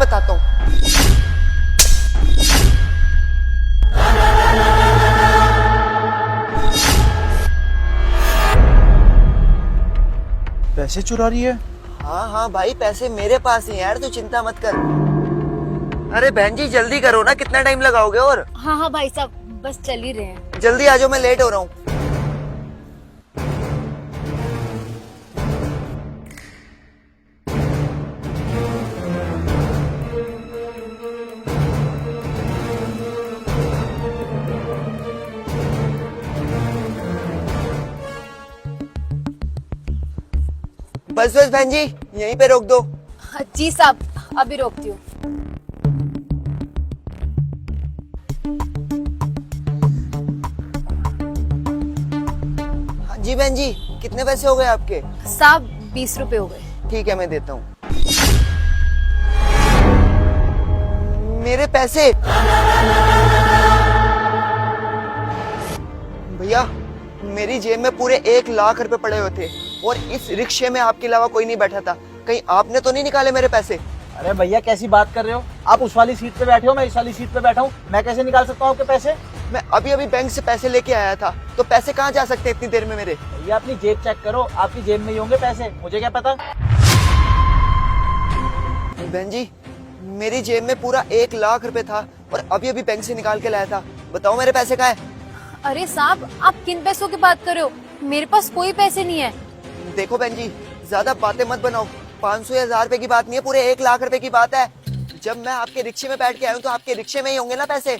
बताता हूँ। पैसे चुरा रही है। हाँ हाँ भाई, पैसे मेरे पास ही हैं यार, तू चिंता मत कर। अरे बहन जी जल्दी करो ना, कितना टाइम लगाओगे? और हाँ हाँ भाई साहब, बस चल ही रहे हैं। जल्दी आ जाओ, मैं लेट हो रहा हूँ। बस बस बहन जी, यहीं पे रोक दो। जी साहब, अभी रोकती हूँ। हाँ जी बहन जी, कितने पैसे हो गए आपके? साहब 20 रुपए हो गए। ठीक है, मैं देता हूँ। मेरे पैसे भैया, मेरी जेब में पूरे 1 लाख रुपए पड़े हुए थे और इस रिक्शे में आपके अलावा कोई नहीं बैठा था। कहीं आपने तो नहीं निकाले मेरे पैसे? अरे भैया कैसी बात कर रहे हो? आप उस वाली सीट पे बैठे हो, मैं इस वाली सीट पे बैठा हूँ, मैं कैसे निकाल सकता हूँ आपके पैसे? मैं अभी अभी बैंक से पैसे लेके आया था, तो पैसे कहाँ जा सकते हैं इतनी देर में मेरे? भैया अपनी जेब चेक करो, आपकी जेब में ही होंगे पैसे, मुझे क्या पता। बहन जी, मेरी जेब में पूरा 1 लाख रुपए था और अभी अभी बैंक से निकाल के लाया था। बताओ मेरे पैसे कहाँ है? अरे साहब, आप किन पैसों की बात कर रहे हो? मेरे पास कोई पैसे नहीं है। देखो बहन जी, ज्यादा बातें मत बनाओ। 500 या 1000 रुपए की बात नहीं है, पूरे 1 लाख रुपए की बात है। जब मैं आपके रिक्शे में बैठ के आया हूँ तो आपके रिक्शे में ही होंगे ना पैसे।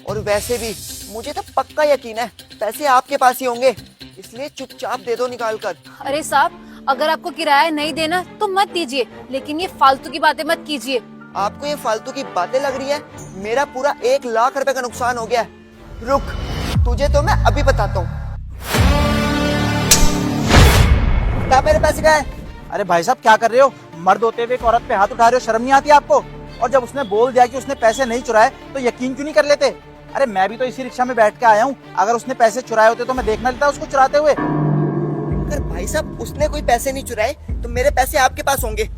और वैसे भी मुझे तो पक्का यकीन है पैसे आपके पास ही होंगे, इसलिए चुपचाप दे दो निकाल कर। अरे साहब, अगर आपको किराया नहीं देना तो मत दीजिए, लेकिन ये फालतू की बातें मत कीजिए। आपको ये फालतू की बातें लग रही है? मेरा पूरा 1 लाख रुपए का नुकसान हो गया है। रुक, तुझे तो मैं अभी बताता हूँ। क्या मेरे पैसे कहाँ है? अरे भाई साहब क्या कर रहे हो? मर्द होते हुए एक औरत पे हाथ उठा रहे हो, शर्म नहीं आती आपको? और जब उसने बोल दिया कि उसने पैसे नहीं चुराए तो यकीन क्यों नहीं कर लेते? अरे मैं भी तो इसी रिक्शा में बैठ के आया हूँ, अगर उसने पैसे चुराए होते तो मैं देखना लेता उसको चुराते हुए। अगर भाई साहब उसने कोई पैसे नहीं चुराए तो मेरे पैसे आपके पास होंगे।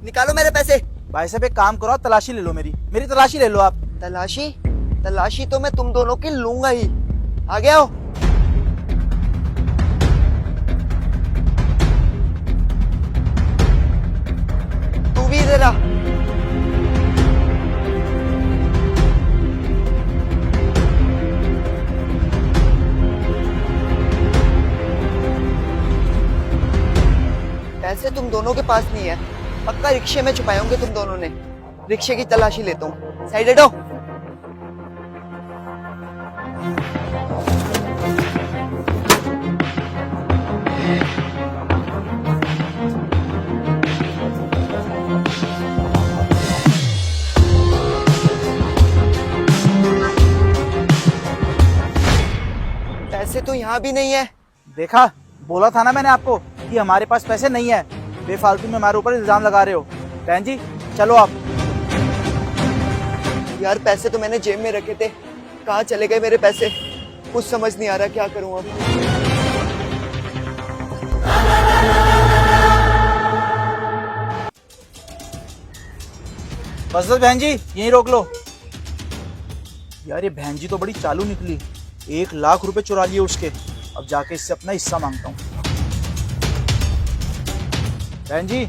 निकालो मेरे पैसे। भाई साहब एक काम करो, तलाशी ले लो, मेरी तलाशी ले लो आप। तलाशी? तलाशी तो मैं तुम दोनों की लूंगा ही। आ गया हो? तू भी इधर आ। पैसे तुम दोनों के पास नहीं है, पक्का रिक्शे में छुपाए होंगे तुम दोनों ने। रिक्शे की तलाशी लेता हूँ, साइड हटो। पैसे तो यहाँ भी नहीं है। देखा, बोला था ना मैंने आपको कि हमारे पास पैसे नहीं है। बेफालतू में हमारे ऊपर इल्जाम लगा रहे हो। बहन जी चलो आप। यार पैसे तो मैंने जेब में रखे थे, कहाँ चले गए मेरे पैसे? कुछ समझ नहीं आ रहा क्या करूँ अब। बस बस बहन जी यहीं रोक लो। यार ये बहन जी तो बड़ी चालू निकली, 1 लाख रुपए चुरा लिए उसके। अब जाके इससे अपना हिस्सा मांगता हूँ। बहन जी,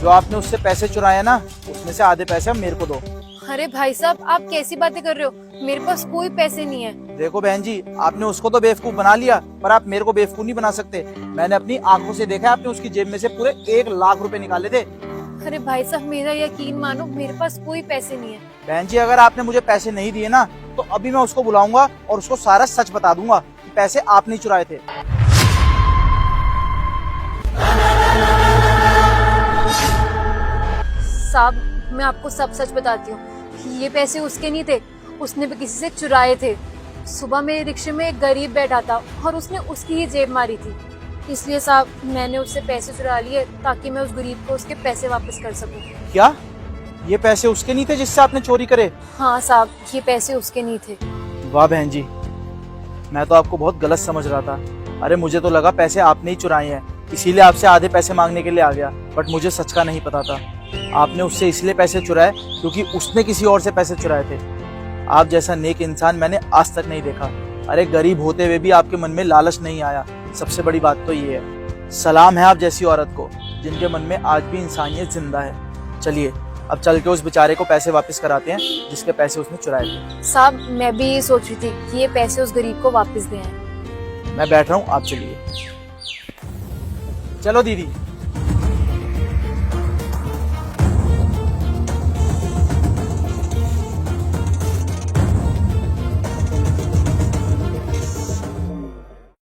जो आपने उससे पैसे चुराए ना, उसमें से आधे पैसे अब मेरे को दो। अरे भाई साहब, आप कैसी बातें कर रहे हो? मेरे पास कोई पैसे नहीं है। देखो बहन जी, आपने उसको तो बेवकूफ बना लिया, पर आप मेरे को बेवकूफ नहीं बना सकते। मैंने अपनी आंखों से देखा, आपने उसकी जेब में से पूरे 1 लाख रुपए निकाले थे। अरे भाई साहब, मेरा यकीन मानो, मेरे पास कोई पैसे नहीं है। बहन जी अगर आपने मुझे पैसे नहीं दिए ना, तो अभी मैं उसको बुलाऊंगा और उसको सारा सच बता दूंगा कि पैसे आप नहीं चुराए थे। साहब, मैं आपको सब सच बताती हूँ। ये पैसे उसके नहीं थे, उसने भी किसी से चुराए थे। सुबह मेरे रिक्शे में एक गरीब बैठा था और उसने उसकी ही जेब मारी थी, इसलिए साहब मैंने उससे पैसे चुरा लिए ताकि मैं उस गरीब को उसके पैसे वापस कर सकूं। क्या ये पैसे उसके नहीं थे जिससे आपने चोरी करे? हाँ साहब, ये पैसे उसके नहीं थे। वाह बहन जी, मैं तो आपको बहुत गलत समझ रहा था। अरे मुझे तो लगा पैसे आपने ही चुराए हैं, इसीलिए आपसे आधे पैसे मांगने के लिए आ गया, बट मुझे सच का नहीं पता था। आपने उससे इसलिए पैसे चुराए क्योंकि उसने किसी और से पैसे चुराए थे। आप जैसा नेक इंसान मैंने आज तक नहीं देखा। अरे गरीब होते हुए भी आपके मन में लालच नहीं आया, सबसे बड़ी बात तो ये है। सलाम है आप जैसी औरत को जिनके मन में आज भी इंसानियत जिंदा है। चलिए अब चल के उस बेचारे को पैसे वापस कराते हैं जिसके पैसे उसने चुराए थे। साहब मैं भी ये सोच रही थी कि ये पैसे उस गरीब को वापस दें। मैं बैठ रहा हूँ, आप चलिए। चलो दीदी।